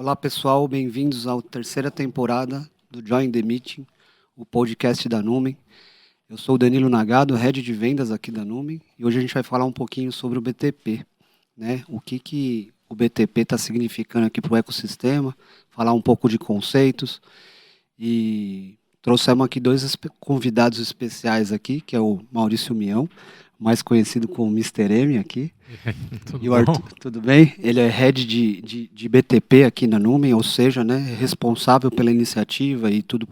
Olá pessoal, bem-vindos à terceira temporada do Join the Meeting, o podcast da Numen. Eu sou o Danilo Nagado, Head de Vendas aqui da Numen, e hoje a gente vai falar um pouquinho sobre o BTP, né? O que o BTP está significando aqui para o ecossistema, falar um pouco de conceitos, e trouxemos aqui dois convidados especiais aqui, que é o Maurício Mião, mais conhecido como Mr. M aqui. Tudo E o bom? Arthur, tudo bem? Ele é Head de BTP aqui na Numen, ou seja, né, responsável pela iniciativa e tudo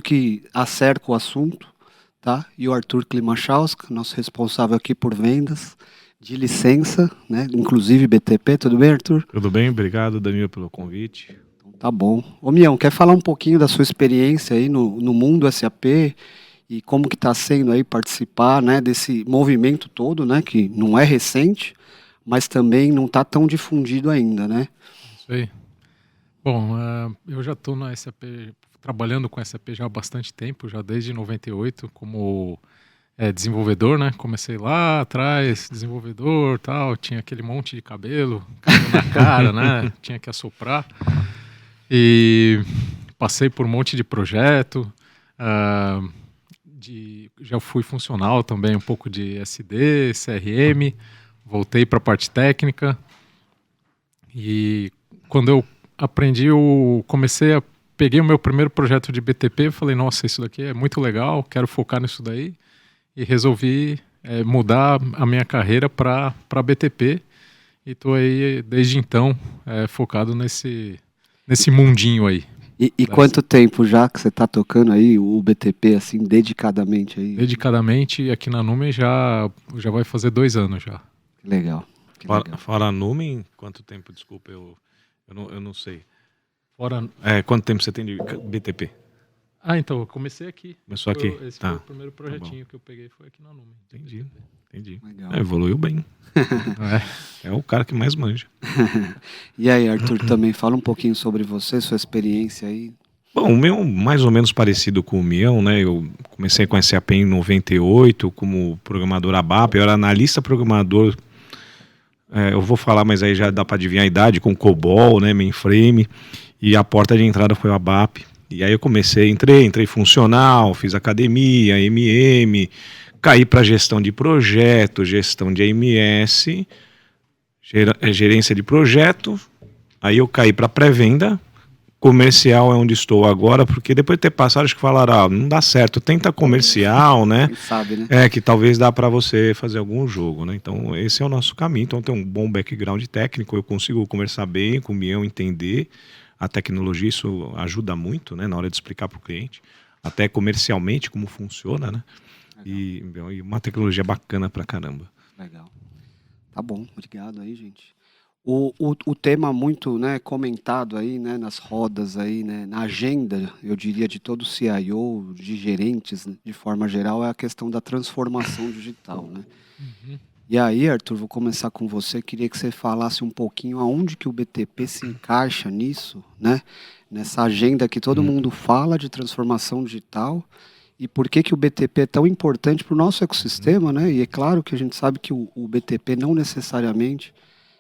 que acerca o assunto, tá? E o Arthur Klimachowski, nosso responsável aqui por vendas, de licença, né? Inclusive BTP, tudo bem, Arthur? Tudo bem? Obrigado, Danilo, pelo convite. Tá bom. Ô Mião, quer falar um pouquinho da sua experiência aí no mundo SAP e como que está sendo aí participar, né, desse movimento todo, né, que não é recente, mas também não está tão difundido ainda, né? Isso aí. Bom, eu já estou na SAP, trabalhando com SAP já há bastante tempo, já desde 98, como desenvolvedor, né? Comecei lá atrás, desenvolvedor, tal, tinha aquele monte de cabelo caindo na cara, né? Tinha que assoprar. E passei por um monte de projeto, já fui funcional também, um pouco de SD, CRM, voltei para a parte técnica. E quando eu aprendi, peguei o meu primeiro projeto de BTP, falei, nossa, isso daqui é muito legal, quero focar nisso daí. E resolvi mudar a minha carreira para BTP. E estou aí, desde então, focado nesse mundinho aí. E quanto tempo já que você está tocando aí o BTP, assim, dedicadamente aí? Dedicadamente, aqui na Numen já vai fazer 2 anos já. Legal. Fora a Numen, quanto tempo, desculpa, eu não sei. Fora... quanto tempo você tem de BTP? Então, eu comecei aqui. Começou aqui? Esse foi o primeiro projetinho que eu peguei, foi aqui na Numen. Entendi. Evoluiu bem. É o cara que mais manja. E aí, Arthur, também fala um pouquinho sobre você, sua experiência aí. Bom, o meu mais ou menos parecido com o Mião, né? Eu comecei com SAP em 98 como programador ABAP, eu era analista programador. Eu vou falar, mas aí já dá para adivinhar a idade, com COBOL, né, mainframe, e a porta de entrada foi o ABAP. E aí eu entrei funcional, fiz academia, MM, caí para gestão de projeto, gestão de AMS, gerência de projeto, aí eu caí para pré-venda, comercial é onde estou agora, porque depois de ter passado, acho que falaram, não dá certo, tenta comercial, né? Quem sabe, né? Que talvez dá para você fazer algum jogo, né? Então esse é o nosso caminho, então tem um bom background técnico, eu consigo conversar bem com o Mião, entender a tecnologia, isso ajuda muito, né, na hora de explicar para o cliente, até comercialmente como funciona, né? E uma tecnologia bacana pra caramba. Legal. Tá bom, obrigado aí, gente. O tema muito, né, comentado aí, né, nas rodas aí, né, na agenda, eu diria, de todo CIO, de gerentes, né, de forma geral, é a questão da transformação digital, né? Uhum. E aí, Arthur, vou começar com você. Queria que você falasse um pouquinho aonde que o BTP se encaixa nisso, né? Nessa agenda que todo mundo fala de transformação digital e por que o BTP é tão importante para o nosso ecossistema, né? E é claro que a gente sabe que o BTP não necessariamente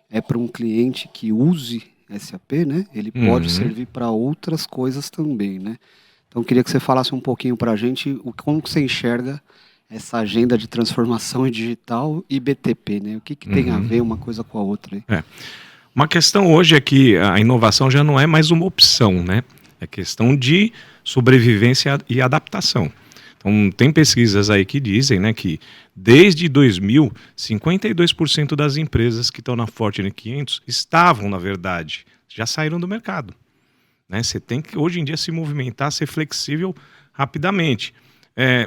é para um cliente que use SAP, né? Ele pode servir para outras coisas também, né? Então, queria que você falasse um pouquinho para a gente como que você enxerga essa agenda de transformação digital e BTP, né? O que tem a ver uma coisa com a outra aí? Uma questão hoje é que a inovação já não é mais uma opção, né? É questão de sobrevivência e adaptação. Então, tem pesquisas aí que dizem, né, que desde 2000, 52% das empresas que estão na Fortune 500 estavam, na verdade, já saíram do mercado. Né? Você tem que, hoje em dia, se movimentar, ser flexível rapidamente.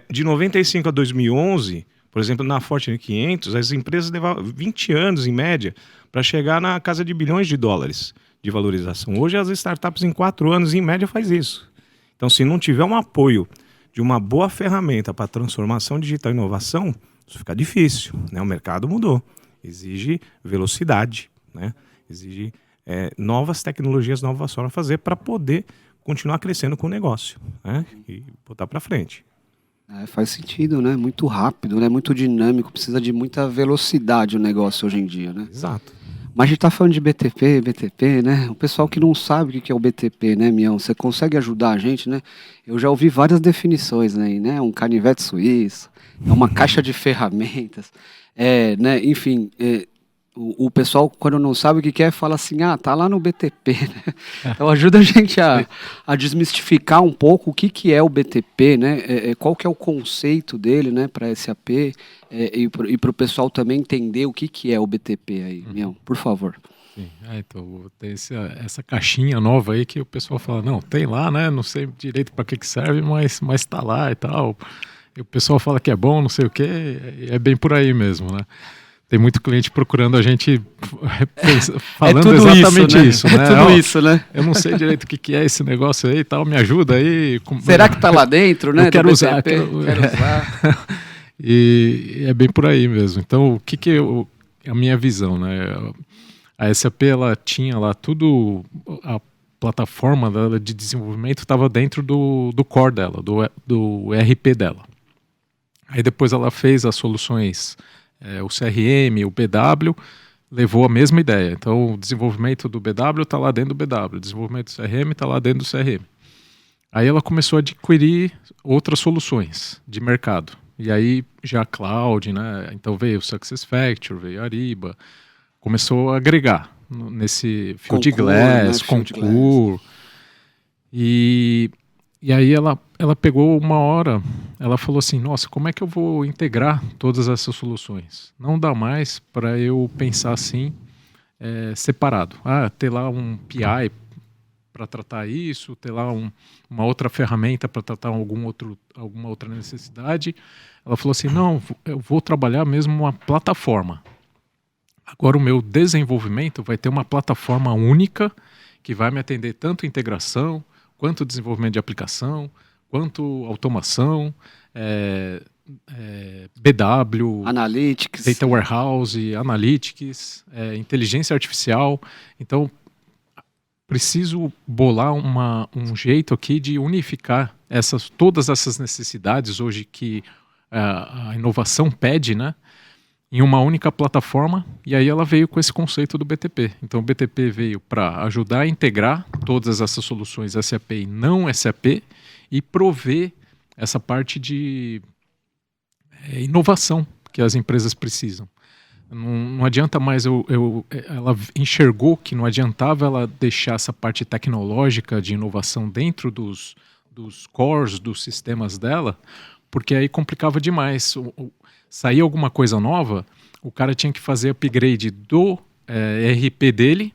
De 95 a 2011, por exemplo, na Fortune 500, as empresas levavam 20 anos, em média, para chegar na casa de bilhões de dólares de valorização. Hoje, as startups, em 4 anos, em média, faz isso. Então, se não tiver um apoio de uma boa ferramenta para transformação digital e inovação, isso fica difícil. Né? O mercado mudou. Exige velocidade, né? Exige novas tecnologias, novas formas de fazer para poder continuar crescendo com o negócio, né? E botar para frente. Faz sentido, né? Muito rápido, né? Muito dinâmico, precisa de muita velocidade o negócio hoje em dia, né? Exato. Mas a gente tá falando de BTP, né? O pessoal que não sabe o que é o BTP, né, Mião? Você consegue ajudar a gente, né? Eu já ouvi várias definições aí, né? Um canivete suíço, é uma caixa de ferramentas, né? Enfim, o pessoal, quando não sabe o que é, fala assim, tá lá no BTP, né? Então ajuda a gente a desmistificar um pouco o que é o BTP, né? Qual que é o conceito dele, né, para SAP, e para o pessoal também entender o que é o BTP aí, Mião, por favor. Sim, então tem essa caixinha nova aí que o pessoal fala, não, tem lá, né? Não sei direito para que serve, mas tá lá e tal. E o pessoal fala que é bom, não sei o quê, é bem por aí mesmo, né? Tem muito cliente procurando a gente falando exatamente isso, né? É tudo isso, né? Eu não sei direito o que é esse negócio aí e tal, me ajuda aí. Será que tá lá dentro, né? Eu quero usar. Quero usar. E é bem por aí mesmo. Então, o que a minha visão, né? A SAP, ela tinha lá tudo, a plataforma dela de desenvolvimento estava dentro do core dela, do ERP dela. Aí depois ela fez as soluções, o CRM, o BW, levou a mesma ideia. Então o desenvolvimento do BW está lá dentro do BW, o desenvolvimento do CRM está lá dentro do CRM. Aí ela começou a adquirir outras soluções de mercado. E aí já cloud, né? Então veio o SuccessFactors, veio a Ariba, começou a agregar nesse Fieldglass, né? Concur. E aí ela pegou uma hora, ela falou assim, nossa, como é que eu vou integrar todas essas soluções? Não dá mais para eu pensar assim, separado. Ter lá um PI para tratar isso, ter lá uma outra ferramenta para tratar alguma outra necessidade. Ela falou assim, não, eu vou trabalhar mesmo uma plataforma. Agora o meu desenvolvimento vai ter uma plataforma única que vai me atender tanto integração, quanto desenvolvimento de aplicação, quanto automação, BW, Analytics, Data Warehouse, Analytics, inteligência artificial. Então, preciso bolar um jeito aqui de unificar todas essas necessidades hoje que a inovação pede, né? Em uma única plataforma, e aí ela veio com esse conceito do BTP. Então o BTP veio para ajudar a integrar todas essas soluções SAP e não SAP e prover essa parte de inovação que as empresas precisam. Não adianta mais, ela enxergou que não adiantava ela deixar essa parte tecnológica de inovação dentro dos cores, dos sistemas dela, porque aí complicava demais. Saía alguma coisa nova, o cara tinha que fazer upgrade do ERP dele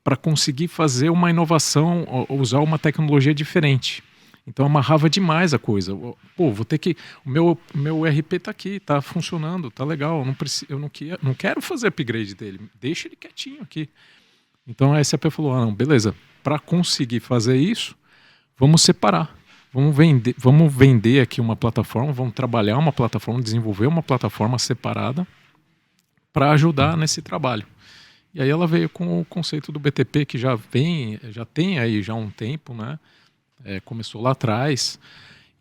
para conseguir fazer uma inovação, usar uma tecnologia diferente. Então amarrava demais a coisa. Pô, vou ter que... O meu ERP está aqui, está funcionando, está legal. Eu não quero fazer upgrade dele. Deixa ele quietinho aqui. Então a SAP falou, não, beleza, para conseguir fazer isso, vamos separar. Vamos vender aqui uma plataforma, vamos trabalhar uma plataforma, desenvolver uma plataforma separada para ajudar nesse trabalho. E aí ela veio com o conceito do BTP, que já tem aí já um tempo, né? Começou lá atrás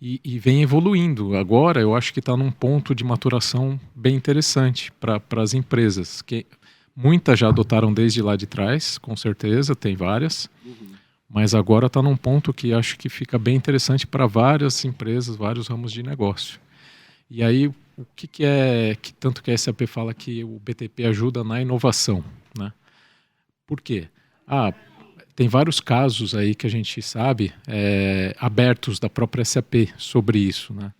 e vem evoluindo. Agora eu acho que está num ponto de maturação bem interessante para as empresas. Muitas já adotaram desde lá de trás, com certeza, tem várias. Mas agora está num ponto que acho que fica bem interessante para várias empresas, vários ramos de negócio. E aí, o que é que tanto que a SAP fala que o BTP ajuda na inovação, né? Por quê? Tem vários casos aí que a gente sabe, abertos da própria SAP sobre isso, né?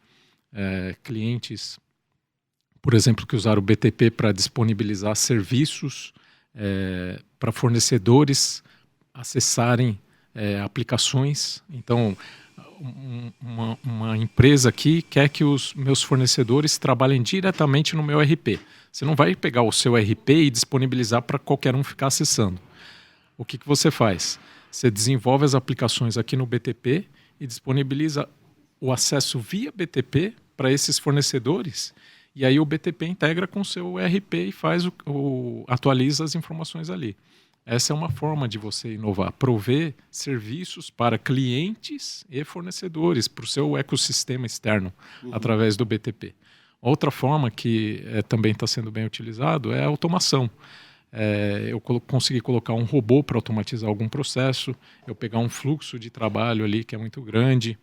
Clientes, por exemplo, que usaram o BTP para disponibilizar serviços para fornecedores acessarem aplicações. Então, uma empresa aqui quer que os meus fornecedores trabalhem diretamente no meu ERP. Você não vai pegar o seu ERP e disponibilizar para qualquer um ficar acessando. O que você faz? Você desenvolve as aplicações aqui no BTP e disponibiliza o acesso via BTP para esses fornecedores, e aí o BTP integra com o seu ERP e atualiza as informações ali. Essa é uma forma de você inovar, prover serviços para clientes e fornecedores, para o seu ecossistema externo, através do BTP. Outra forma que também está sendo bem utilizado é a automação. eu consegui colocar um robô para automatizar algum processo, eu pegar um fluxo de trabalho ali que é muito grande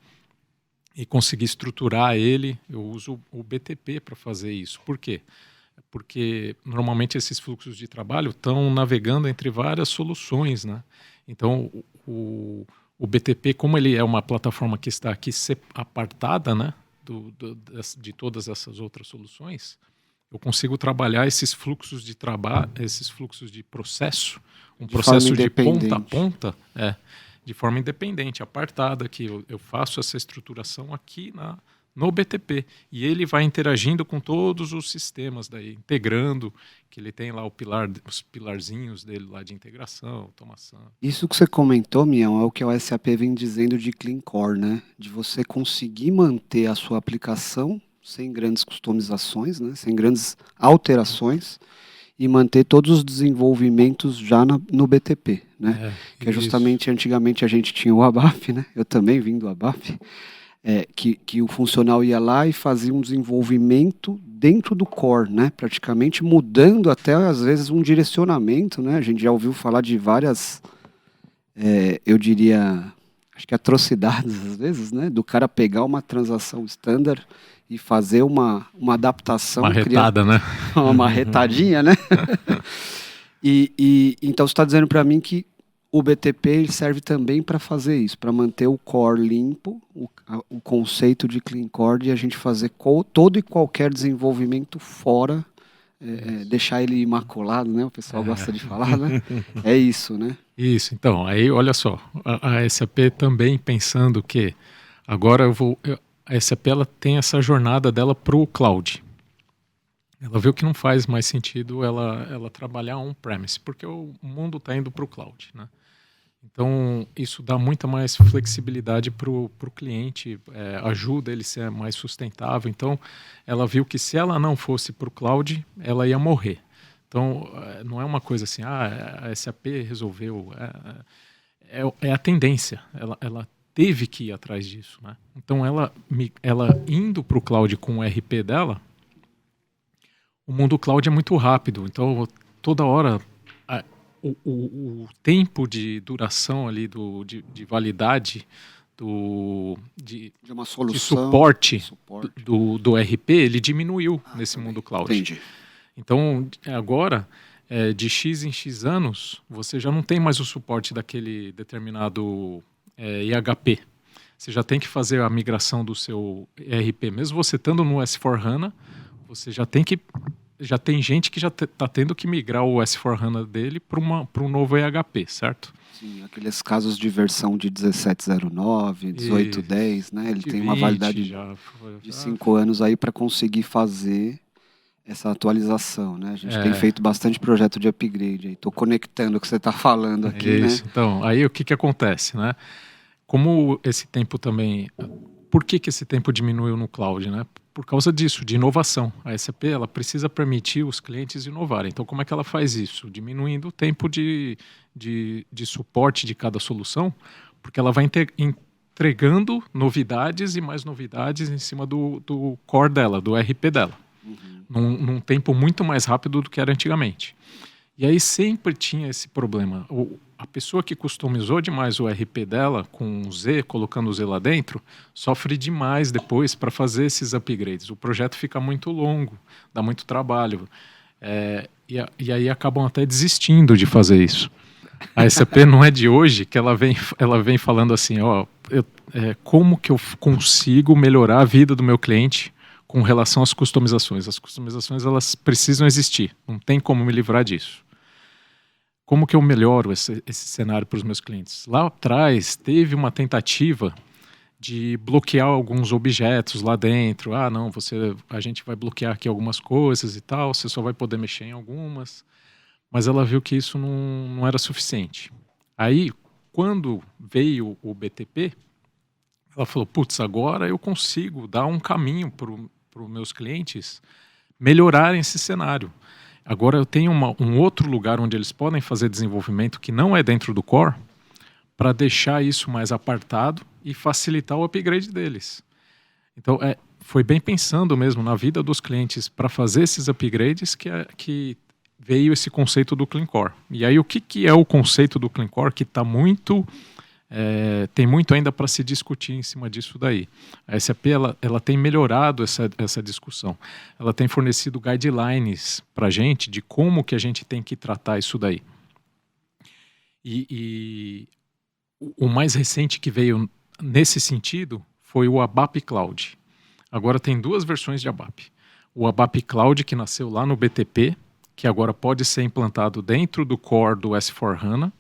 e conseguir estruturar ele. Eu uso o BTP para fazer isso. Por quê? Porque normalmente esses fluxos de trabalho estão navegando entre várias soluções, né? Então, o BTP, como ele é uma plataforma que está aqui apartada, né, de todas essas outras soluções, eu consigo trabalhar esses fluxos de trabalho, esses fluxos de processo, processo de ponta a ponta, de forma independente, apartada, que eu faço essa estruturação aqui no BTP. E ele vai interagindo com todos os sistemas daí, integrando, que ele tem lá os pilarzinhos dele lá de integração, automação. Isso que você comentou, Mião, é o que o SAP vem dizendo de Clean Core, né? De você conseguir manter a sua aplicação sem grandes customizações, né? Sem grandes alterações, e manter todos os desenvolvimentos já no BTP, né? Que é justamente, antigamente a gente tinha o ABAP, né? Eu também vim do ABAP. Que o funcional ia lá e fazia um desenvolvimento dentro do core, né? Praticamente mudando até, às vezes, um direcionamento, né? A gente já ouviu falar de várias, eu diria, acho que atrocidades, às vezes, né? Do cara pegar uma transação standard e fazer uma adaptação. Uma retada, né? Uma retadinha, né? Então você está dizendo para mim que o BTP ele serve também para fazer isso, para manter o core limpo, o conceito de clean core, e a gente fazer todo e qualquer desenvolvimento fora, deixar ele imaculado, né? O pessoal gosta de falar, né? É isso, né? Isso, então, aí olha só, a SAP também pensando que agora a SAP ela tem essa jornada dela para o cloud. Ela viu que não faz mais sentido ela trabalhar on-premise, porque o mundo está indo para o cloud, né? Então, isso dá muita mais flexibilidade para o cliente, ajuda ele a ser mais sustentável. Então, ela viu que se ela não fosse para o cloud, ela ia morrer. Então, não é uma coisa assim, a SAP resolveu. É a tendência, ela teve que ir atrás disso, né? Então, ela indo para o cloud com o RP dela, o mundo cloud é muito rápido. Então, toda hora... O tempo de duração ali de validade de uma solução, de suporte. Do RP, ele diminuiu nesse mundo cloud. Entendi. Então, agora, de X em X anos, você já não tem mais o suporte daquele determinado IHP. Você já tem que fazer a migração do seu ERP. Mesmo você estando no S4HANA, você já tem gente que já está tendo que migrar o S4HANA dele para um novo EHP, certo? Sim, aqueles casos de versão de 1709, 1810, né? Ele tem uma validade de 5 anos aí para conseguir fazer essa atualização, né? A gente tem feito bastante projeto de upgrade aí. Estou conectando o que você está falando aqui, isso, né? Então, aí o que acontece, né? Como esse tempo também... Por que esse tempo diminuiu no cloud, né? Por causa disso, de inovação. A SAP ela precisa permitir os clientes inovarem. Então, como é que ela faz isso? Diminuindo o tempo de suporte de cada solução, porque ela vai entregando novidades e mais novidades em cima do core dela, do RP dela. Num tempo muito mais rápido do que era antigamente. E aí sempre tinha esse problema. A pessoa que customizou demais o RP dela com o Z, colocando o Z lá dentro, sofre demais depois para fazer esses upgrades. O projeto fica muito longo, dá muito trabalho. E aí acabam até desistindo de fazer isso. A SAP não é de hoje que ela vem falando assim, como que eu consigo melhorar a vida do meu cliente com relação às customizações. As customizações elas precisam existir, não tem como me livrar disso. Como que eu melhoro esse cenário para os meus clientes? Lá atrás teve uma tentativa de bloquear alguns objetos lá dentro. Não, a gente vai bloquear aqui algumas coisas e tal, você só vai poder mexer em algumas. Mas ela viu que isso não era suficiente. Aí, quando veio o BTP, ela falou, putz, agora eu consigo dar um caminho para os meus clientes melhorarem esse cenário. Agora eu tenho um outro lugar onde eles podem fazer desenvolvimento que não é dentro do core para deixar isso mais apartado e facilitar o upgrade deles. Então, foi bem pensando mesmo na vida dos clientes para fazer esses upgrades que veio esse conceito do Clean Core. E aí o que é o conceito do Clean Core que está muito... tem muito ainda para se discutir em cima disso daí. A SAP ela tem melhorado essa discussão. Ela tem fornecido guidelines para a gente de como que a gente tem que tratar isso daí. E o mais recente que veio nesse sentido foi o ABAP Cloud. Agora tem 2 versões de ABAP. O ABAP Cloud, que nasceu lá no BTP, que agora pode ser implantado dentro do core do S4HANA,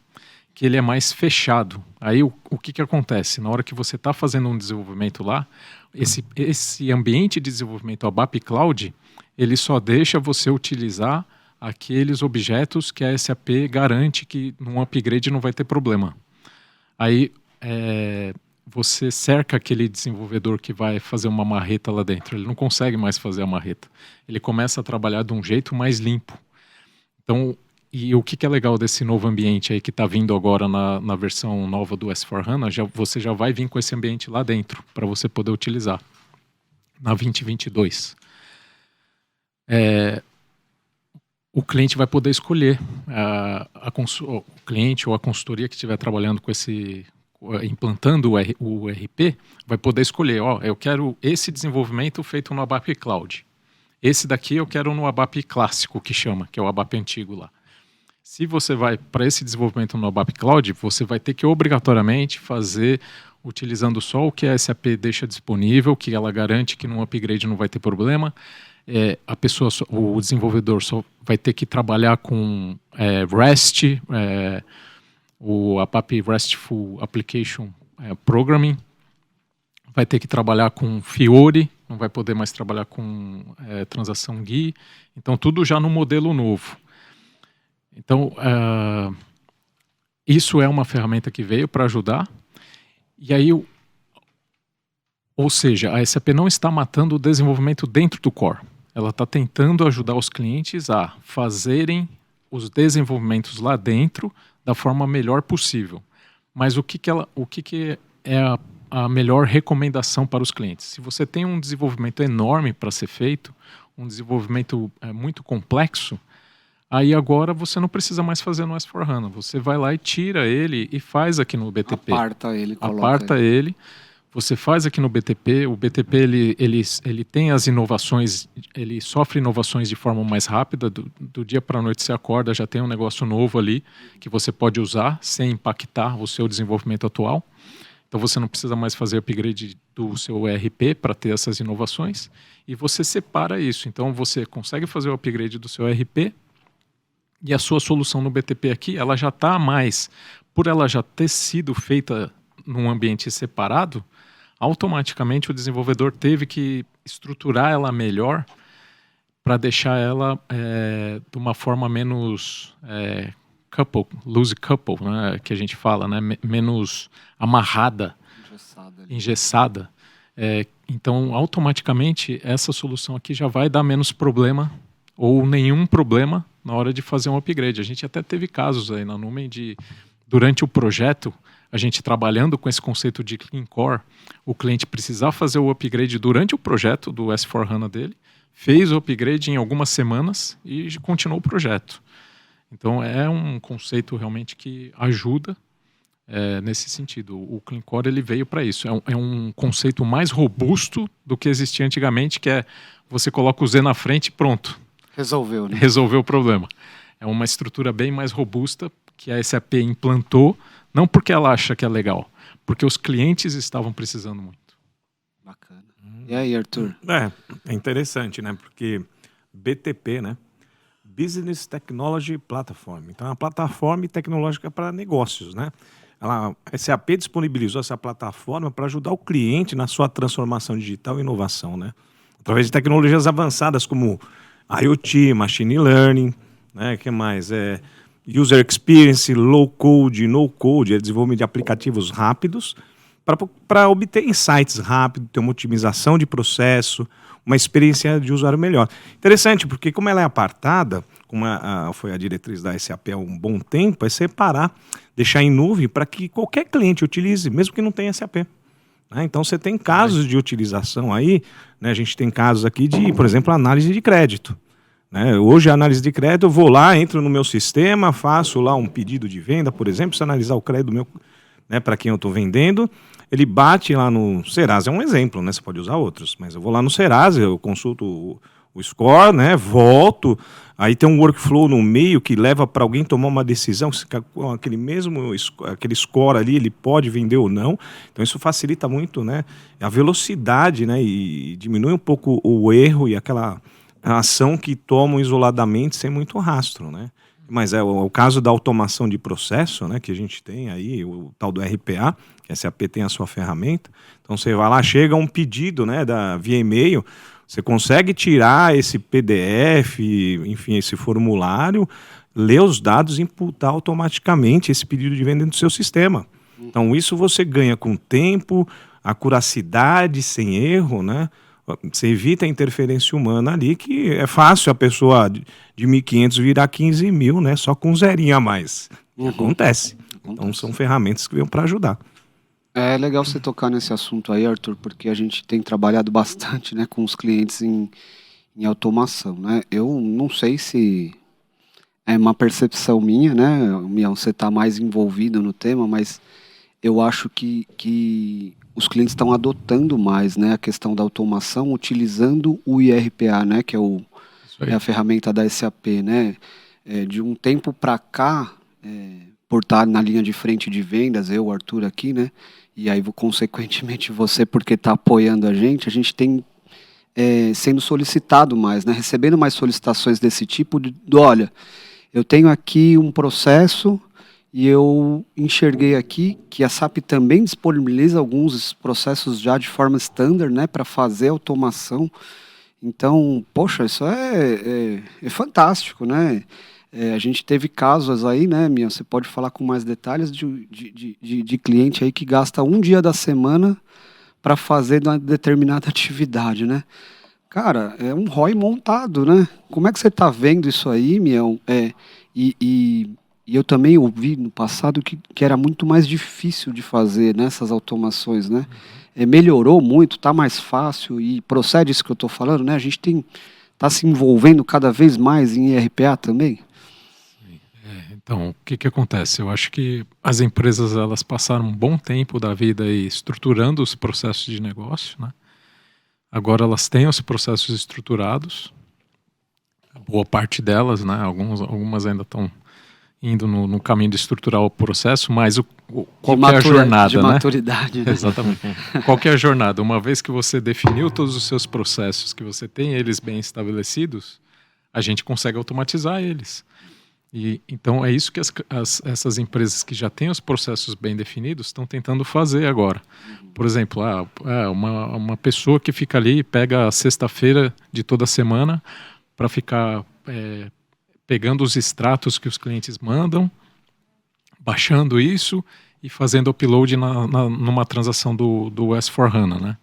que ele é mais fechado. Aí o que acontece? Na hora que você está fazendo um desenvolvimento lá, esse ambiente de desenvolvimento ABAP Cloud, ele só deixa você utilizar aqueles objetos que a SAP garante que num upgrade não vai ter problema. Aí você cerca aquele desenvolvedor que vai fazer uma marreta lá dentro. Ele não consegue mais fazer a marreta. Ele começa a trabalhar de um jeito mais limpo. Então, e o que é legal desse novo ambiente aí que está vindo agora na versão nova do S4HANA, você já vai vir com esse ambiente lá dentro para você poder utilizar na 2022. O cliente vai poder escolher, o cliente ou a consultoria que estiver trabalhando com implantando o ERP, vai poder escolher, eu quero esse desenvolvimento feito no ABAP Cloud. Esse daqui eu quero no ABAP clássico, que é o ABAP antigo lá. Se você vai para esse desenvolvimento no ABAP Cloud, você vai ter que obrigatoriamente fazer utilizando só o que a SAP deixa disponível, que ela garante que num upgrade não vai ter problema. O desenvolvedor só vai ter que trabalhar com REST, o ABAP RESTful Application Programming, vai ter que trabalhar com Fiori, não vai poder mais trabalhar com transação GUI. Então, tudo já no modelo novo. Então, isso é uma ferramenta que veio para ajudar. E aí, ou seja, a SAP não está matando o desenvolvimento dentro do core. Ela está tentando ajudar os clientes a fazerem os desenvolvimentos lá dentro da forma melhor possível. Mas o que é a melhor recomendação para os clientes? Se você tem um desenvolvimento enorme para ser feito, um desenvolvimento muito complexo, aí agora você não precisa mais fazer no S4HANA. Você vai lá e tira ele e faz aqui no BTP. Aparta ele. Você faz aqui no BTP. O BTP ele tem as inovações, ele sofre inovações de forma mais rápida. Do dia para a noite você acorda, já tem um negócio novo ali que você pode usar sem impactar o seu desenvolvimento atual. Então você não precisa mais fazer upgrade do seu ERP para ter essas inovações. E você separa isso. Então você consegue fazer o upgrade do seu ERP. E a sua solução no BTP aqui, ela já está mais, por ela já ter sido feita num ambiente separado, automaticamente o desenvolvedor teve que estruturar ela melhor para deixar ela de uma forma menos loose couple, né, que a gente fala, né, menos amarrada, engessada. Então, automaticamente, essa solução aqui já vai dar menos problema ou nenhum problema na hora de fazer um upgrade. A gente até teve casos aí na Numen durante o projeto, a gente trabalhando com esse conceito de Clean Core, o cliente precisar fazer o upgrade durante o projeto do S4HANA dele, fez o upgrade em algumas semanas e continuou o projeto. Então é um conceito realmente que ajuda nesse sentido. O Clean Core ele veio para isso. É um conceito mais robusto do que existia antigamente, que é você coloca o Z na frente e pronto. Resolveu, né? Resolveu o problema. É uma estrutura bem mais robusta que a SAP implantou, não porque ela acha que é legal, porque os clientes estavam precisando muito. Bacana. E aí, Arthur? É interessante, né? Porque BTP, né? Business Technology Platform. Então, é uma plataforma tecnológica para negócios, né? A SAP disponibilizou essa plataforma para ajudar o cliente na sua transformação digital e inovação, né? Através de tecnologias avançadas como IoT, Machine Learning, né? Que mais? User Experience, Low Code, No Code, desenvolvimento de aplicativos rápidos para obter insights rápidos, ter uma otimização de processo, uma experiência de usuário melhor. Interessante, porque como ela é apartada, como foi a diretriz da SAP há um bom tempo, é separar, deixar em nuvem para que qualquer cliente utilize, mesmo que não tenha SAP. Né? Então você tem casos de utilização aí, né? A gente tem casos aqui de, por exemplo, análise de crédito. né? Hoje a análise de crédito, eu vou lá, entro no meu sistema, faço lá um pedido de venda, por exemplo, preciso analisar o crédito meu, né, para quem eu estou vendendo, ele bate lá no Serasa, é um exemplo, né? Você pode usar outros, mas eu vou lá no Serasa, eu consulto o score, né? Volto, aí tem um workflow no meio que leva para alguém tomar uma decisão, se com aquele score ali ele pode vender ou não. Então isso facilita muito, né, a velocidade, né, e diminui um pouco o erro e aquela ação que tomam isoladamente sem muito rastro, né? Mas é o caso da automação de processo, né, que a gente tem aí, o tal do RPA, que a SAP tem a sua ferramenta. Então você vai lá, chega um pedido, né, via e-mail, você consegue tirar esse PDF, enfim, esse formulário, ler os dados e imputar automaticamente esse pedido de venda dentro do seu sistema. Então isso você ganha com tempo, acuracidade, sem erro, né? Você evita a interferência humana ali, que é fácil a pessoa de 1.500 virar 15.000, né? Só com um zerinho a mais. Acontece. Então são ferramentas que vêm para ajudar. É legal você tocar nesse assunto aí, Arthur, porque a gente tem trabalhado bastante, né, com os clientes em automação, né? Eu não sei se é uma percepção minha, né, Mião, você está mais envolvido no tema, mas eu acho que os clientes estão adotando mais, né, a questão da automação, utilizando o IRPA, né, que é a ferramenta da SAP, né? De um tempo para cá, por estar na linha de frente de vendas, eu, Arthur, aqui, né? E aí, consequentemente, você, porque está apoiando a gente tem sendo solicitado mais, né? Recebendo mais solicitações desse tipo olha, eu tenho aqui um processo e eu enxerguei aqui que a SAP também disponibiliza alguns processos já de forma standard, né? Para fazer automação. Então, poxa, isso é fantástico, né? A gente teve casos aí, né, Mia? Você pode falar com mais detalhes de cliente aí que gasta um dia da semana para fazer uma determinada atividade, né? Cara, é um ROI montado, né? Como é que você está vendo isso aí, Mião? E eu também ouvi no passado que era muito mais difícil de fazer nessas automações, né? Melhorou muito, está mais fácil e procede isso que eu estou falando, né? A gente está se envolvendo cada vez mais em IRPA também. Então, o que acontece? Eu acho que as empresas elas passaram um bom tempo da vida aí estruturando os processos de negócio, né? Agora elas têm os processos estruturados, boa parte delas, né? Algumas ainda estão indo no caminho de estruturar o processo, mas qual que é a jornada, de maturidade, né? Exatamente. Qual que é a jornada? Uma vez que você definiu todos os seus processos, que você tem eles bem estabelecidos, a gente consegue automatizar eles. E então é isso que essas empresas que já têm os processos bem definidos estão tentando fazer agora. Por exemplo, uma pessoa que fica ali e pega a sexta-feira de toda semana para ficar pegando os extratos que os clientes mandam, baixando isso e fazendo upload numa transação do S4HANA, né?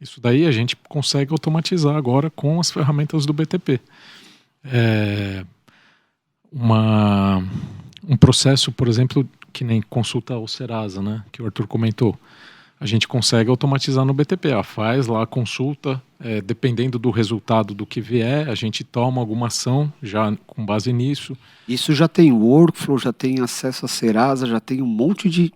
Isso daí a gente consegue automatizar agora com as ferramentas do BTP. Um processo, por exemplo, que nem consulta ao Serasa, né, que o Arthur comentou, a gente consegue automatizar no BTP. Faz lá a consulta, dependendo do resultado do que vier, a gente toma alguma ação já com base nisso. Isso já tem workflow, já tem acesso a Serasa, já tem um monte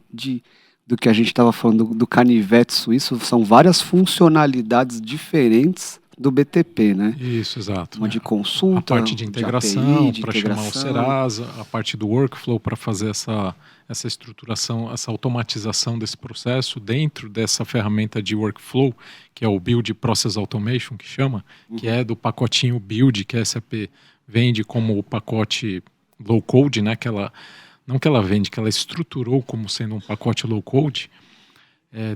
do que a gente estava falando do canivete suíço, são várias funcionalidades diferentes do BTP, né? Isso, exato. Uma de consulta, a parte de integração, para chamar o Serasa, a parte do workflow para fazer essa estruturação, essa automatização desse processo dentro dessa ferramenta de workflow, que é o Build Process Automation, que chama, que é do pacotinho Build, que a SAP vende como o pacote low code, né? Não que ela vende, que ela estruturou como sendo um pacote low code.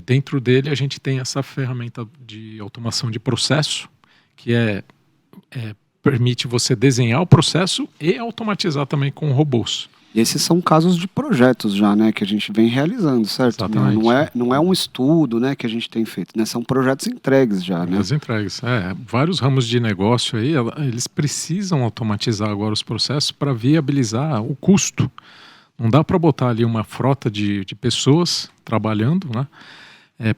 Dentro dele a gente tem essa ferramenta de automação de processo, que permite você desenhar o processo e automatizar também com robôs. E esses são casos de projetos já, né, que a gente vem realizando, certo? Não é um estudo, né, que a gente tem feito, né? São projetos entregues já, né? Entregues. Vários ramos de negócio aí, eles precisam automatizar agora os processos para viabilizar o custo. Não dá para botar ali uma frota de pessoas trabalhando, né?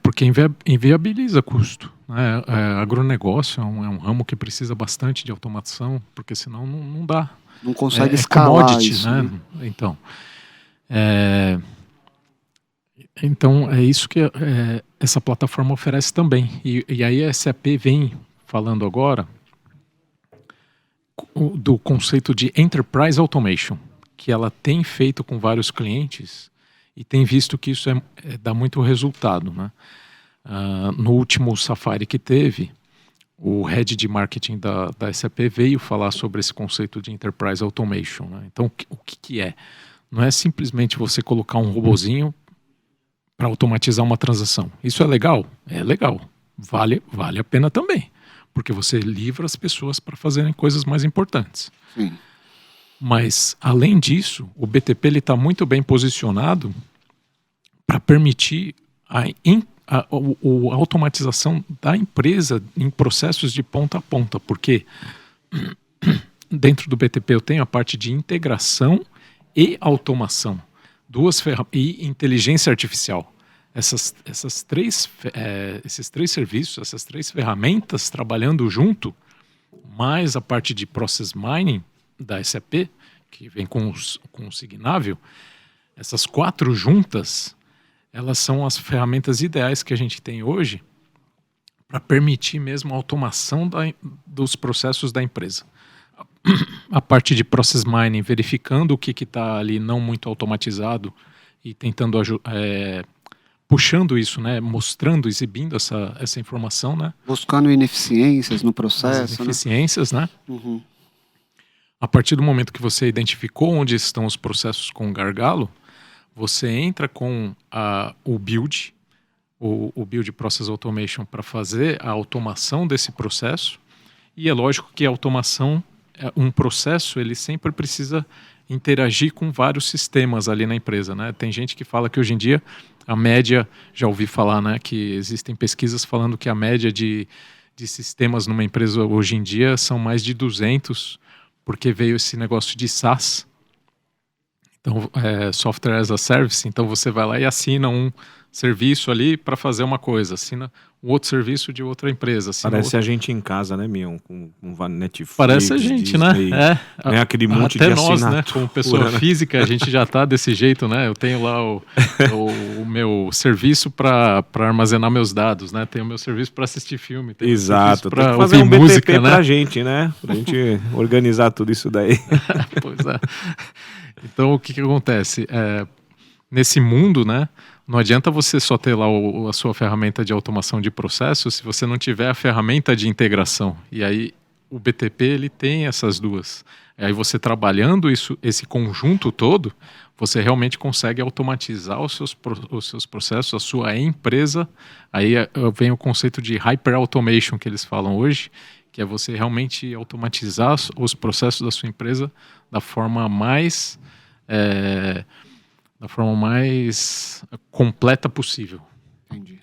porque inviabiliza custo. Né? Agronegócio é um ramo que precisa bastante de automação, porque senão não dá. Não consegue escalar commodity, isso, né? Então, é isso que essa plataforma oferece também. E aí a SAP vem falando agora do conceito de Enterprise Automation, que ela tem feito com vários clientes e tem visto que isso dá muito resultado. Né? No último Safari que teve, o head de marketing da SAP veio falar sobre esse conceito de Enterprise Automation. Né? Então, o que é? Não é simplesmente você colocar um robozinho para automatizar uma transação. Isso é legal? É legal. Vale a pena também, porque você livra as pessoas para fazerem coisas mais importantes. Sim. Mas, além disso, o BTP está muito bem posicionado para permitir a automatização da empresa em processos de ponta a ponta, porque dentro do BTP eu tenho a parte de integração e automação, e inteligência artificial. Esses três serviços, essas três ferramentas trabalhando junto, mais a parte de Process Mining da SAP, que vem com o Signável, essas 4 juntas, elas são as ferramentas ideais que a gente tem hoje para permitir mesmo a automação dos processos da empresa. A parte de Process Mining, verificando o que está ali não muito automatizado e tentando puxando isso, né, mostrando, exibindo essa informação, né? Buscando ineficiências no processo. Ineficiências, né? Uhum. A partir do momento que você identificou onde estão os processos com gargalo, você entra com o build, o Build Process Automation, para fazer a automação desse processo. E é lógico que a automação, um processo, ele sempre precisa interagir com vários sistemas ali na empresa, né? Tem gente que fala que hoje em dia a média, já ouvi falar, né, que existem pesquisas falando que a média de sistemas numa empresa hoje em dia são mais de 200, porque veio esse negócio de SaaS, então, Software as a Service. Então você vai lá e assina um serviço ali para fazer uma coisa, assina um outro serviço de outra empresa. Parece a gente em casa, né, Mion? Com Netflix, parece a gente, Disney, né? Aquele monte até de nós, assinatura, né? Como pessoa física, a gente já tá desse jeito, né? Eu tenho lá o meu serviço para armazenar meus dados, né? Tenho o meu serviço para assistir filme. Tenho exato. Para tem que fazer ouvir um BTP música, né? pra gente, né? Pra gente organizar tudo isso daí. Pois é. Então, o que acontece? Nesse mundo, né? Não adianta você só ter lá a sua ferramenta de automação de processos se você não tiver a ferramenta de integração. E aí o BTP ele tem essas duas. E aí você trabalhando esse conjunto todo, você realmente consegue automatizar os seus processos, a sua empresa. Aí vem o conceito de Hyper Automation que eles falam hoje, que é você realmente automatizar os processos da sua empresa da forma mais completa possível. Entendi.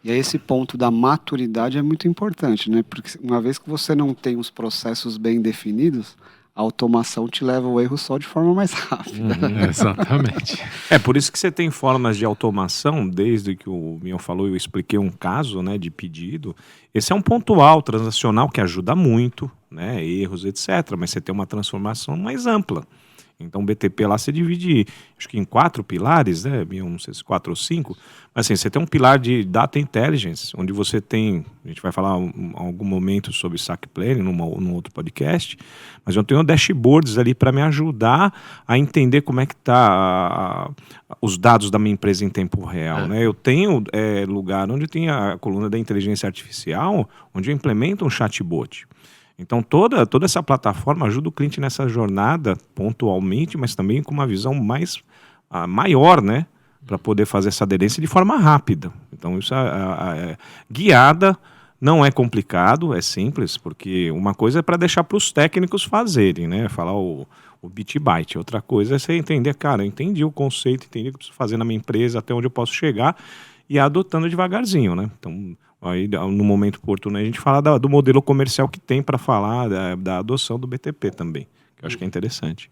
E aí esse ponto da maturidade é muito importante, né? Porque uma vez que você não tem os processos bem definidos, a automação te leva ao erro só de forma mais rápida. Exatamente. Por isso que você tem formas de automação, desde que o Mion falou, eu expliquei um caso, né, de pedido. Esse é um pontual transacional que ajuda muito, né, erros, etc. Mas você tem uma transformação mais ampla. Então o BTP lá você divide, acho que em 4 pilares, né? Não sei se 4 ou 5, mas assim, você tem um pilar de Data Intelligence, onde você tem, a gente vai falar em algum momento sobre SAC Planning, num outro podcast, mas eu tenho dashboards ali para me ajudar a entender como é que está os dados da minha empresa em tempo real, né? Eu tenho lugar onde tem a coluna da inteligência artificial, onde eu implemento um chatbot. Então, toda essa plataforma ajuda o cliente nessa jornada pontualmente, mas também com uma visão maior, né? Para poder fazer essa aderência de forma rápida. Então, isso guiada, não é complicado, é simples, porque uma coisa é para deixar para os técnicos fazerem, né? Falar o bit byte. Outra coisa é você entender, cara, eu entendi o conceito, entendi o que eu preciso fazer na minha empresa, até onde eu posso chegar, e adotando devagarzinho, né? Então, aí, no momento oportuno, a gente fala do modelo comercial que tem para falar da adoção do BTP também, que eu acho que é interessante.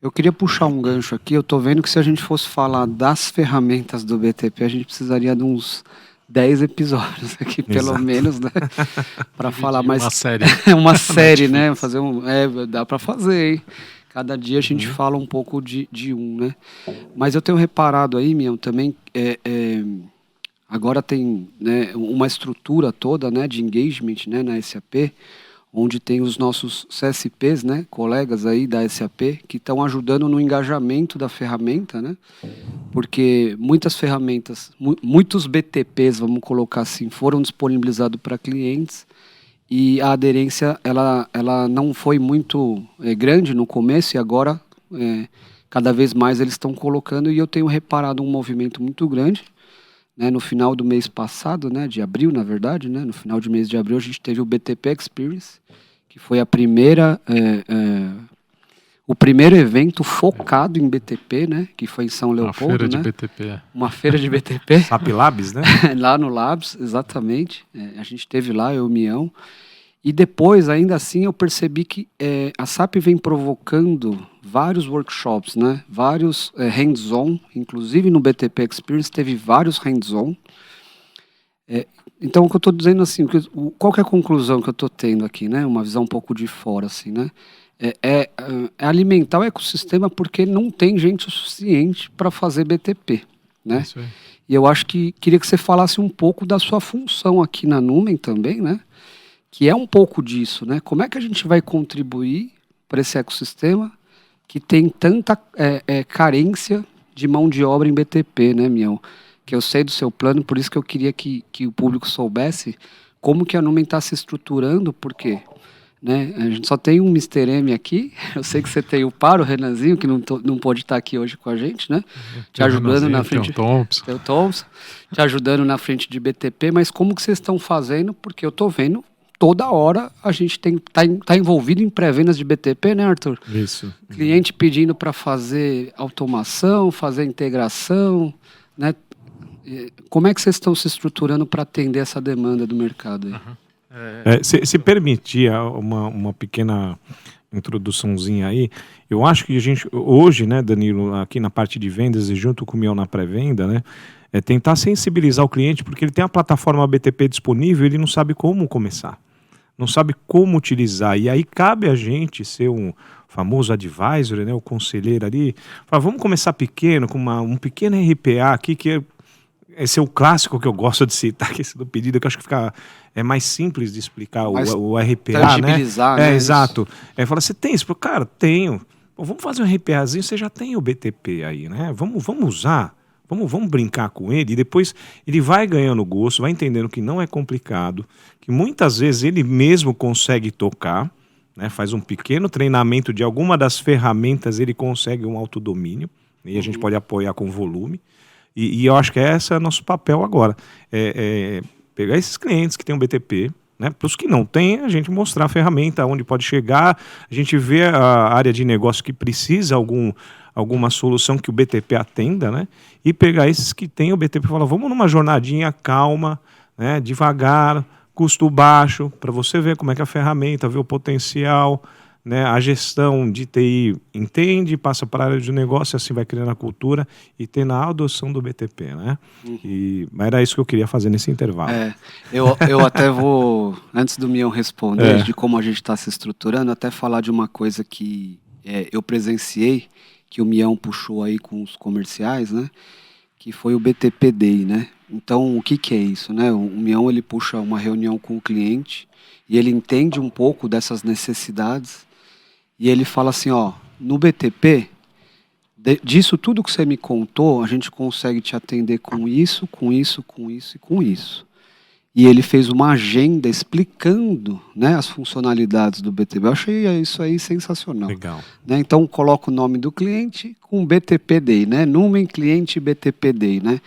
Eu queria puxar um gancho aqui. Eu tô vendo que se a gente fosse falar das ferramentas do BTP, a gente precisaria de uns 10 episódios aqui, pelo Exato. menos, né? Para falar mais. Uma série. É uma série, né? Fazer dá para fazer, hein? Cada dia a gente fala um pouco de um, né? Mas eu tenho reparado aí, Mião, também, agora tem, né, uma estrutura toda, né, de engagement, né, na SAP, onde tem os nossos CSPs, né, colegas aí da SAP, que estão ajudando no engajamento da ferramenta, né? Porque muitas ferramentas, muitos BTPs, vamos colocar assim, foram disponibilizados para clientes, e a aderência ela não foi muito grande no começo, e agora cada vez mais eles estão colocando, e eu tenho reparado um movimento muito grande, né, no final do mês passado, né, de abril, na verdade, né, no final de mês de abril a gente teve o BTP Experience, que foi o primeiro evento focado em BTP, né, que foi em São Leopoldo, Uma feira de né? BTP. Uma feira de BTP. SAP Labs, né? Lá no Labs, exatamente. A gente teve lá, eu e o Mião. E depois, ainda assim, eu percebi que a SAP vem provocando vários workshops, né? Vários hands-on, inclusive no BTP Experience teve vários hands-on. Então, o que eu estou dizendo assim, qual que é a conclusão que eu estou tendo aqui, né? Uma visão um pouco de fora, assim, né? É alimentar o ecossistema porque não tem gente o suficiente para fazer BTP, né? Isso aí. E eu acho que queria que você falasse um pouco da sua função aqui na Numen também, né? Que é um pouco disso, né? Como é que a gente vai contribuir para esse ecossistema que tem tanta carência de mão de obra em BTP, né, Mião? Que eu sei do seu plano, por isso que eu queria que o público soubesse como que a Numen está se estruturando, porque, né, a gente só tem um Mr. M aqui, eu sei que você tem o Paro, o Renanzinho, que não pode estar aqui hoje com a gente, né? Te ajudando na frente. Tem o Thompson. Tem o Thompson, te ajudando na frente de BTP, mas como que vocês estão fazendo? Porque eu estou vendo toda hora a gente tá envolvido em pré-vendas de BTP, né, Arthur? Isso. Cliente pedindo para fazer automação, fazer integração, né? Como é que vocês estão se estruturando para atender essa demanda do mercado aí? Se permitir uma pequena introduçãozinha aí, eu acho que a gente, hoje, né, Danilo, aqui na parte de vendas e junto com o Mião na pré-venda, né, tentar sensibilizar o cliente, porque ele tem a plataforma BTP disponível, ele não sabe como começar, não sabe como utilizar, e aí cabe a gente ser um famoso advisor, né, o conselheiro ali, falar, vamos começar pequeno, com um pequeno RPA aqui, que esse é o clássico que eu gosto de citar, que é esse do pedido, que eu acho que é mais simples de explicar o RPA, tangibilizar, né? né? Exato. Fala, você tem isso? Cara, tenho. Pô, vamos fazer um RPAzinho, você já tem o BTP aí, né? Vamos usar, vamos brincar com ele, e depois ele vai ganhando gosto, vai entendendo que não é complicado, que muitas vezes ele mesmo consegue tocar, né? Faz um pequeno treinamento de alguma das ferramentas, ele consegue um autodomínio, e a gente pode apoiar com volume. E eu acho que esse é o nosso papel agora. Pegar esses clientes que têm um BTP, né, para os que não têm, a gente mostrar a ferramenta, onde pode chegar, a gente vê a área de negócio que precisa alguma solução que o BTP atenda, né, e pegar esses que têm o BTP e falar, vamos numa jornadinha calma, né, devagar, custo baixo, para você ver como é que a ferramenta, ver o potencial, né, a gestão de TI entende, passa para a área de negócio, assim vai criando a cultura e tendo a adoção do BTP, né? Mas era isso que eu queria fazer nesse intervalo. Eu até vou, antes do Mião responder de como a gente está se estruturando, até falar de uma coisa que eu presenciei, que o Mião puxou aí com os comerciais, né? Que foi o BTP Day, né? Então, o que é isso, né? O Mião, ele puxa uma reunião com o cliente e ele entende um pouco dessas necessidades. E ele fala assim, ó, no BTP, disso tudo que você me contou, a gente consegue te atender com isso, com isso, com isso e com isso. E ele fez uma agenda explicando, né, as funcionalidades do BTP. Eu achei isso aí sensacional. Legal. Né? Então, coloca o nome do cliente com BTP Day, né? Numen Cliente BTP Day, né?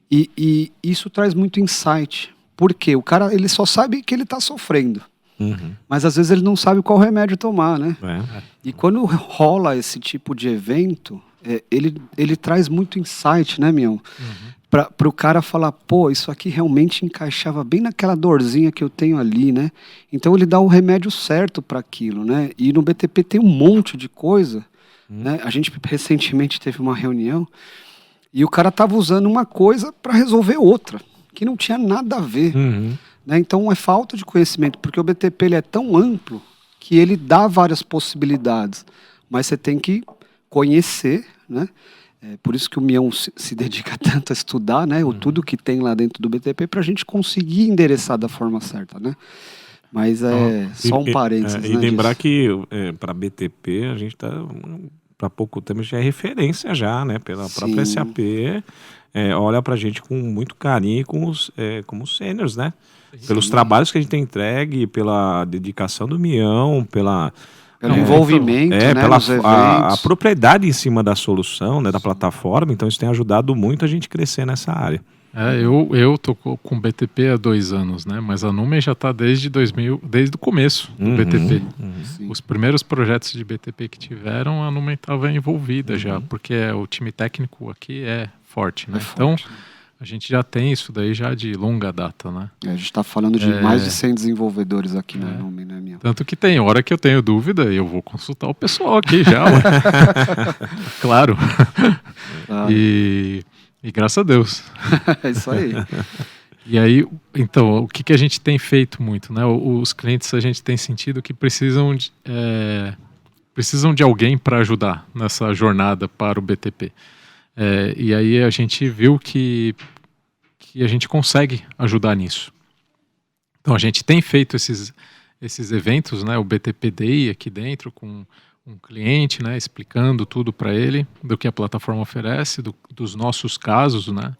E isso traz muito insight. Porque o cara, ele só sabe que ele está sofrendo. Mas às vezes ele não sabe qual remédio tomar, né? E quando rola esse tipo de evento, ele traz muito insight, né, Mião? Para o cara falar, pô, isso aqui realmente encaixava bem naquela dorzinha que eu tenho ali, né? Então ele dá o remédio certo para aquilo, né? E no BTP tem um monte de coisa, Né? A gente recentemente teve uma reunião e o cara estava usando uma coisa para resolver outra, que não tinha nada a ver. Né? Então é falta de conhecimento, porque o BTP ele é tão amplo que ele dá várias possibilidades, mas você tem que conhecer, né? Por isso que o Mião se dedica tanto a estudar, né? Tudo que tem lá dentro do BTP para a gente conseguir endereçar da forma certa, né? Mas só um parênteses. E né, lembrar disso. que para BTP a gente está, para pouco tempo, já é referência já, né? Pela própria SAP, olha para a gente com muito carinho como sêniors, né? Pelos trabalhos que a gente tem entregue, pela dedicação do Mião, pelo envolvimento, né, pela nos eventos. a propriedade em cima da solução, né, da plataforma. Então isso tem ajudado muito a gente crescer nessa área. Eu tô com BTP há 2 anos, né? Mas a Numen já está desde o começo do BTP. Os primeiros projetos de BTP que tiveram, a Numen estava envolvida já, porque o time técnico aqui é forte, né? Então a gente já tem isso daí já de longa data, né? A gente está falando de mais de 100 desenvolvedores aqui na Numen, né, Mião? Tanto que tem hora que eu tenho dúvida e eu vou consultar o pessoal aqui já. Claro. E graças a Deus. É isso aí. E aí, então, o que a gente tem feito muito, né? Os clientes, a gente tem sentido que precisam de alguém para ajudar nessa jornada para o BTP. E aí a gente viu que a gente consegue ajudar nisso. Então a gente tem feito esses eventos, né? O BTP Day aqui dentro com um cliente, né? Explicando tudo para ele do que a plataforma oferece, dos nossos casos, né?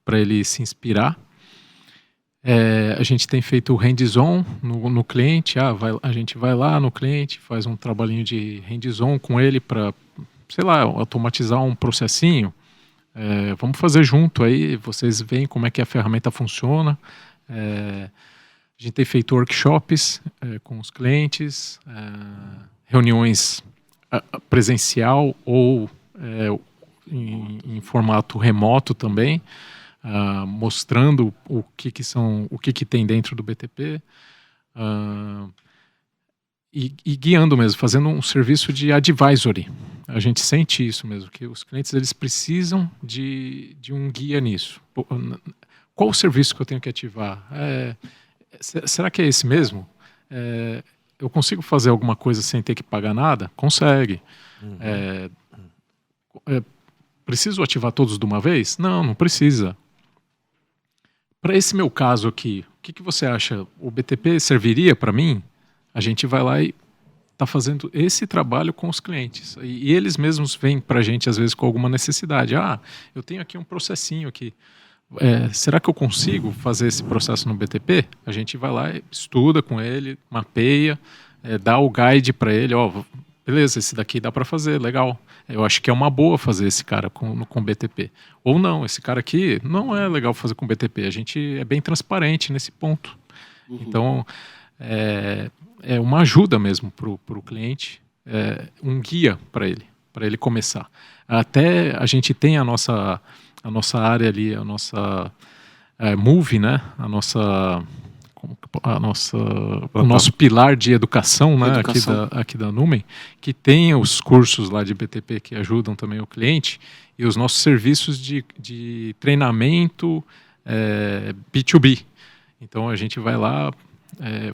Para ele se inspirar. A gente tem feito o hands-on no cliente. A gente vai lá no cliente, faz um trabalhinho de hands-on com ele para, sei lá, automatizar um processinho. Vamos fazer junto aí, vocês veem como é que a ferramenta funciona. A gente tem feito workshops com os clientes, reuniões presencial ou em formato remoto também, mostrando o que tem dentro do BTP. E guiando mesmo, fazendo um serviço de advisory. A gente sente isso mesmo, que os clientes eles precisam de um guia nisso. Qual o serviço que eu tenho que ativar? Será que é esse mesmo? Eu consigo fazer alguma coisa sem ter que pagar nada? Consegue. Preciso ativar todos de uma vez? Não precisa. Para esse meu caso aqui, o que você acha? O BTP serviria para mim? A gente vai lá e está fazendo esse trabalho com os clientes. E eles mesmos vêm para a gente, às vezes, com alguma necessidade. Eu tenho aqui um processinho aqui. Será que eu consigo fazer esse processo no BTP? A gente vai lá, estuda com ele, mapeia, dá o guide para ele. Beleza, esse daqui dá para fazer, legal. Eu acho que é uma boa fazer esse cara com BTP. Ou não, esse cara aqui não é legal fazer com BTP. A gente é bem transparente nesse ponto. Então, é uma ajuda mesmo para o cliente, um guia para ele começar. Até a gente tem a nossa área ali, a nossa Move, né? O nosso pilar de educação, né? Aqui da Numen, que tem os cursos lá de BTP que ajudam também o cliente e os nossos serviços de treinamento B2B. Então a gente vai lá,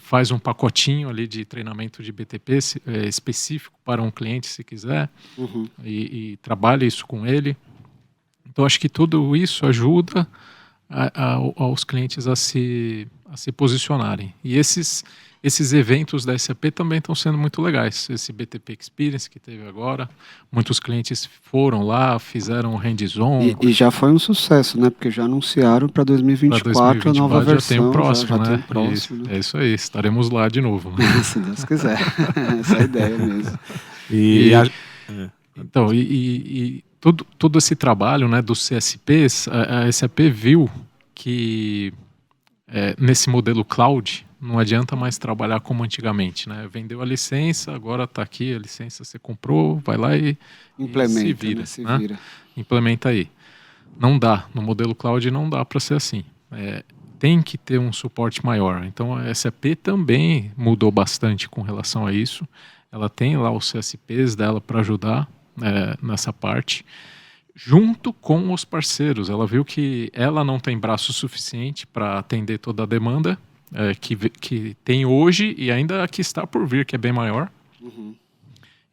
faz um pacotinho ali de treinamento de BTP específico para um cliente, se quiser, e trabalha isso com ele. Então, acho que tudo isso ajuda aos clientes a se posicionarem. E esses eventos da SAP também estão sendo muito legais. Esse BTP Experience que teve agora, muitos clientes foram lá, fizeram hands-on. E já foi um sucesso, né? Porque já anunciaram para 2024 a nova versão. Já tem o próximo, né? Tem o próximo, né? É isso aí, estaremos lá de novo. Né? Se Deus quiser. Essa é a ideia mesmo. Então, todo esse trabalho, né, dos CSPs, a SAP viu que nesse modelo cloud não adianta mais trabalhar como antigamente, né? Vendeu a licença, agora está aqui a licença, você comprou, vai lá e implementa, se vira. Implementa aí. Não dá, no modelo cloud não dá para ser assim. Tem que ter um suporte maior. Então a SAP também mudou bastante com relação a isso. Ela tem lá os CSPs dela para ajudar, nessa parte, junto com os parceiros. Ela viu que ela não tem braço suficiente para atender toda a demanda que tem hoje e ainda que está por vir, que é bem maior. Uhum.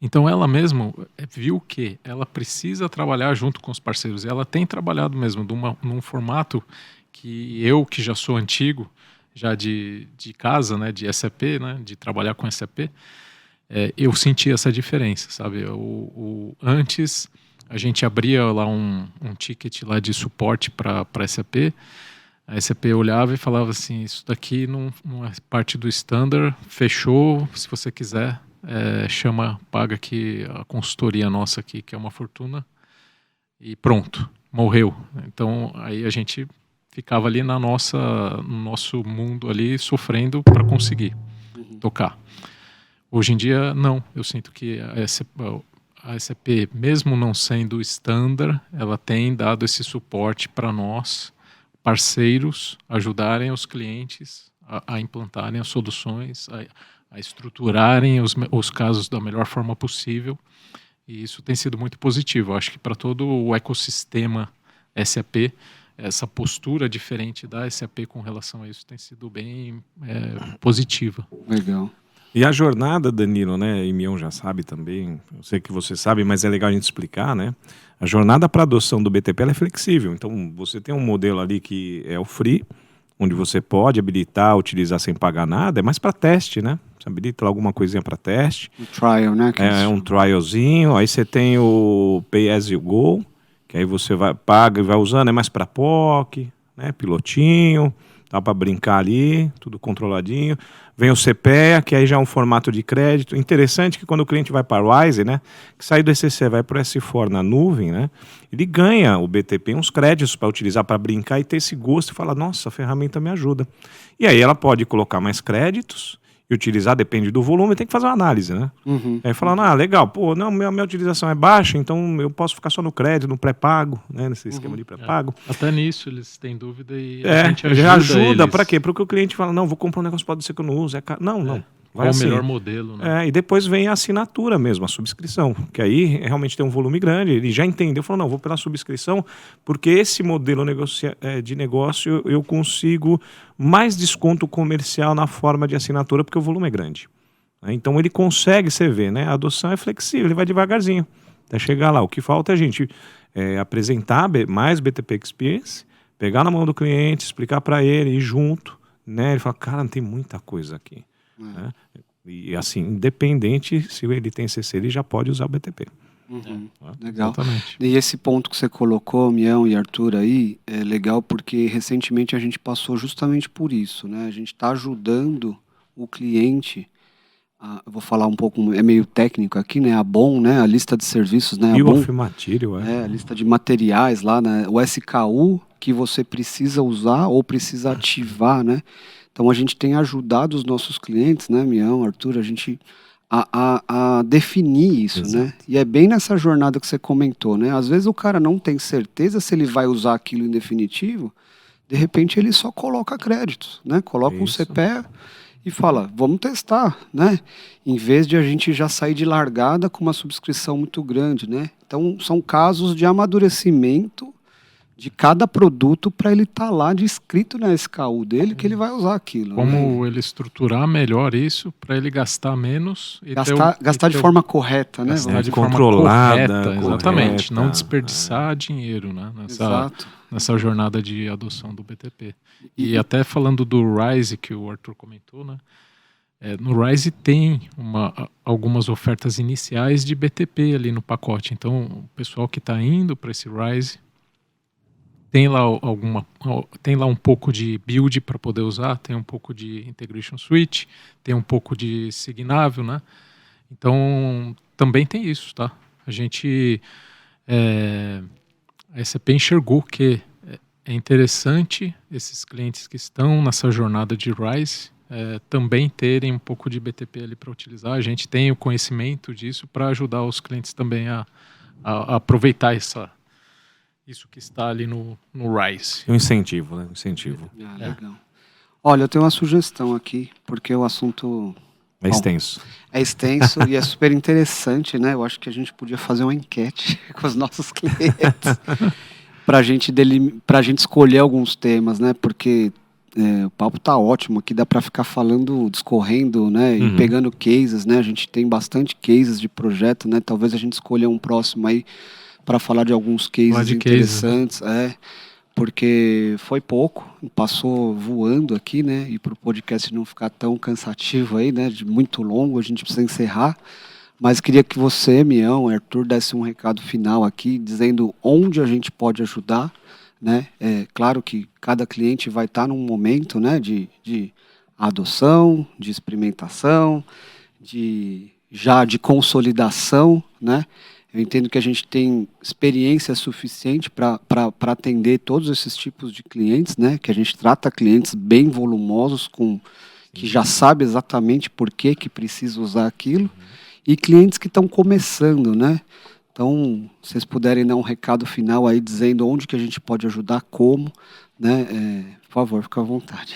Então ela mesma viu que ela precisa trabalhar junto com os parceiros. E ela tem trabalhado mesmo num formato que eu, que já sou antigo, já de casa, né, de SAP, né, de trabalhar com SAP, eu senti essa diferença, sabe? Antes a gente abria lá um ticket lá de suporte para SAP, a SAP olhava e falava assim, isso daqui não é parte do standard, fechou, se você quiser, paga aqui a consultoria nossa aqui, que é uma fortuna, e pronto, morreu. Então aí a gente ficava ali no nosso mundo ali, sofrendo para conseguir tocar. Hoje em dia, não. Eu sinto que a SAP, mesmo não sendo standard, ela tem dado esse suporte para nós, parceiros, ajudarem os clientes a implantarem as soluções, a estruturarem os casos da melhor forma possível. E isso tem sido muito positivo. Eu acho que para todo o ecossistema SAP, essa postura diferente da SAP com relação a isso tem sido bem positiva. Legal. E a jornada, Danilo, né, e Mion já sabe também, eu sei que você sabe, mas é legal a gente explicar, né? A jornada para adoção do BTP ela é flexível. Então, você tem um modelo ali que é o free, onde você pode habilitar, utilizar sem pagar nada, é mais para teste, né? Você habilita lá alguma coisinha para teste. Um trial, né? Um trialzinho. Aí você tem o Pay As You Go, que aí você paga e vai usando, é mais para POC, né? Pilotinho, dá para brincar ali, tudo controladinho. Vem o CPEA, que aí já é um formato de crédito. Interessante que quando o cliente vai para o Rise, né, que sai do ECC, vai para o S4 na nuvem, né, ele ganha o BTP uns créditos para utilizar, para brincar e ter esse gosto e falar, nossa, a ferramenta me ajuda. E aí ela pode colocar mais créditos e utilizar, depende do volume, tem que fazer uma análise, né? Uhum. Aí falando, legal, pô, não, minha utilização é baixa, então eu posso ficar só no crédito, no pré-pago, né? Nesse esquema de pré-pago. Até nisso eles têm dúvida e a gente ajuda eles. Para quê? Porque o cliente fala, não, vou comprar um negócio, pode ser que eu não use, não. Qual o melhor modelo, né? E depois vem a assinatura mesmo, a subscrição, que aí realmente tem um volume grande, ele já entendeu, falou, não, vou pela subscrição, porque esse modelo de negócio eu consigo mais desconto comercial na forma de assinatura, porque o volume é grande. Então ele consegue, você vê, né? A adoção é flexível, ele vai devagarzinho, até chegar lá. O que falta é a gente apresentar mais BTP Experience, pegar na mão do cliente, explicar para ele, ir junto, né? Ele fala, cara, tem muita coisa aqui. Né? E assim, independente se ele tem CC, ele já pode usar o BTP. Uhum. Legal. Exatamente. E esse ponto que você colocou, Mião e Arthur, aí, é legal porque recentemente a gente passou justamente por isso, né? A gente está ajudando o cliente, eu vou falar um pouco, é meio técnico aqui, né? A BOM, né? A lista de serviços, né? Bill of Material, a lista de materiais lá, né? O SKU que você precisa usar ou precisa ativar, né? Então a gente tem ajudado os nossos clientes, né, Mião, Arthur, a gente a definir isso, exato, né? E é bem nessa jornada que você comentou, né? Às vezes o cara não tem certeza se ele vai usar aquilo em definitivo, de repente ele só coloca créditos, né? Coloca um CPE e fala, vamos testar, né? Em vez de a gente já sair de largada com uma subscrição muito grande, né? Então são casos de amadurecimento de cada produto para ele estar lá descrito na SKU dele que ele vai usar aquilo. Como ele estruturar melhor isso para ele gastar menos e gastar de forma correta, né? Gastar de controlada, forma correta, exatamente. Não desperdiçar dinheiro, né? Nessa jornada de adoção do BTP. E até falando do Rise que o Arthur comentou, né? No Rise tem algumas ofertas iniciais de BTP ali no pacote. Então o pessoal que está indo para esse Rise tem lá um pouco de build para poder usar, tem um pouco de integration switch, tem um pouco de signável, né? Então também tem isso, tá? A gente a SAP enxergou que é interessante esses clientes que estão nessa jornada de Rise também terem um pouco de BTP ali para utilizar. A gente tem o conhecimento disso para ajudar os clientes também a aproveitar isso que está ali no Rise. Um incentivo, né? Incentivo. Legal. Olha, eu tenho uma sugestão aqui, porque o assunto É extenso. É extenso e é super interessante, né? Eu acho que a gente podia fazer uma enquete com os nossos clientes para a gente escolher alguns temas, né? Porque o papo tá ótimo aqui, dá para ficar falando, discorrendo, né? E pegando cases, né? A gente tem bastante cases de projeto, né? Talvez a gente escolha um próximo aí para falar de alguns cases interessantes, porque foi pouco, passou voando aqui, né? E para o podcast não ficar tão cansativo aí, né? De muito longo, a gente precisa encerrar. Mas queria que você, Mião, Arthur, desse um recado final aqui, dizendo onde a gente pode ajudar, né? É claro que cada cliente vai estar num momento, né? De adoção, de experimentação, de consolidação, né? Eu entendo que a gente tem experiência suficiente para atender todos esses tipos de clientes, né? Que a gente trata clientes bem volumosos, que já sabe exatamente por que precisa usar aquilo, e clientes que estão começando, né? Então, se vocês puderem dar um recado final aí, dizendo onde que a gente pode ajudar, como, né? Por favor, fica à vontade.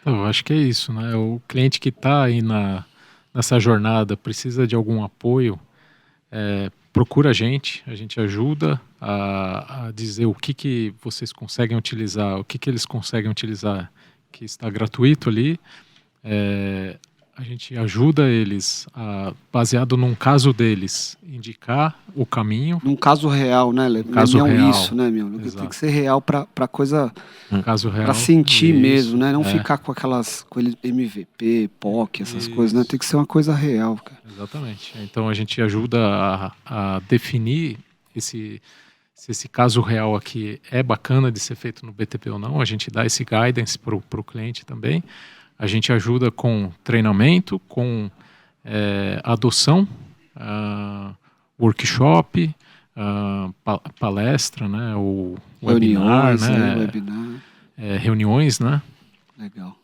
Eu acho que é isso, né? O cliente que está aí nessa jornada precisa de algum apoio, procura a gente ajuda a dizer o que vocês conseguem utilizar, o que eles conseguem utilizar, que está gratuito ali. A gente ajuda eles, baseado num caso deles, indicar o caminho. Num caso real, né? Caso real. Isso, né, meu? Tem que ser real para coisa... caso real. Para sentir isso, mesmo, né? Não ficar com aquele MVP, POC, essas coisas, né? Tem que ser uma coisa real, cara. Exatamente. Então a gente ajuda a definir se esse caso real aqui é bacana de ser feito no BTP ou não. A gente dá esse guidance para o cliente também. A gente ajuda com treinamento, com adoção, workshop, palestra, né, o webinar, né, reuniões, né. Legal.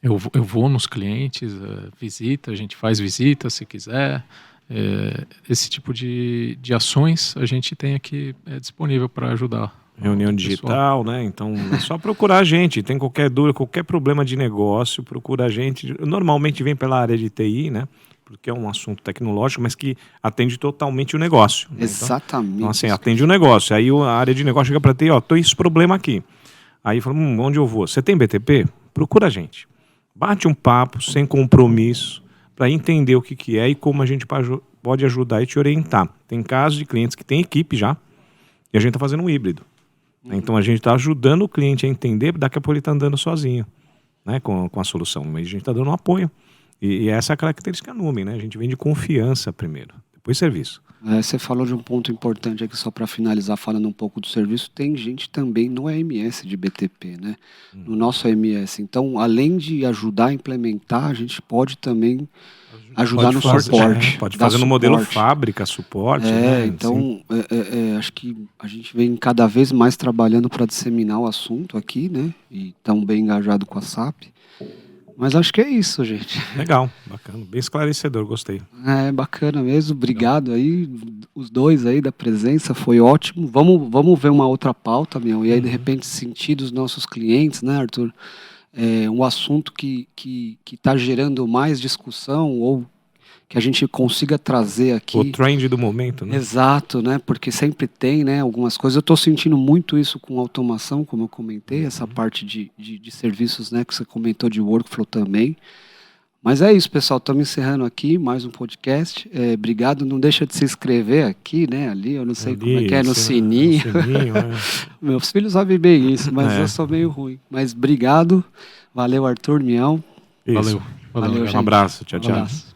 Eu vou nos clientes, visita, a gente faz visita se quiser. Esse tipo de ações a gente tem aqui disponível para ajudar. Reunião digital, né? Então é só procurar a gente. Tem qualquer dúvida, qualquer problema de negócio, procura a gente. Normalmente vem pela área de TI, né? Porque é um assunto tecnológico, mas que atende totalmente o negócio. Né? Exatamente. Então, assim, atende o negócio. Aí a área de negócio chega para TI, tô esse problema aqui. Aí fala, onde eu vou? Você tem BTP? Procura a gente. Bate um papo, sem compromisso, para entender o que é e como a gente pode ajudar e te orientar. Tem casos de clientes que têm equipe já, e a gente está fazendo um híbrido. Então a gente está ajudando o cliente a entender, daqui a pouco ele está andando sozinho, né, com a solução. Mas a gente está dando um apoio. E essa é a característica Numen, né? A gente vende confiança primeiro, depois serviço. Você falou de um ponto importante aqui, só para finalizar, falando um pouco do serviço. Tem gente também no AMS de BTP, né? No nosso AMS. Então, além de ajudar a implementar, a gente pode também ajudar no suporte. Pode fazer no modelo fábrica, suporte. Né? Então, acho que a gente vem cada vez mais trabalhando para disseminar o assunto aqui, né? E estamos bem engajados com a SAP. Mas acho que é isso, gente. Legal, bacana, bem esclarecedor, gostei. Bacana mesmo, obrigado aí, os dois aí da presença, foi ótimo. Vamos ver uma outra pauta, meu, e aí de repente sentir dos nossos clientes, né, Arthur? Um assunto que está gerando mais discussão ou que a gente consiga trazer aqui. O trend do momento, né? Exato, né? Porque sempre tem, né, algumas coisas. Eu estou sentindo muito isso com automação, como eu comentei, essa parte de serviços, né, que você comentou de workflow também. Mas é isso, pessoal. Estamos encerrando aqui mais um podcast. Obrigado. Não deixa de se inscrever aqui, né? Ali, eu não sei como é que é, no sininho. Meus filhos sabem bem isso, mas eu sou meio ruim. Mas obrigado. Valeu, Arthur, Mião. Valeu. Um abraço. Tchau, tchau. Um abraço.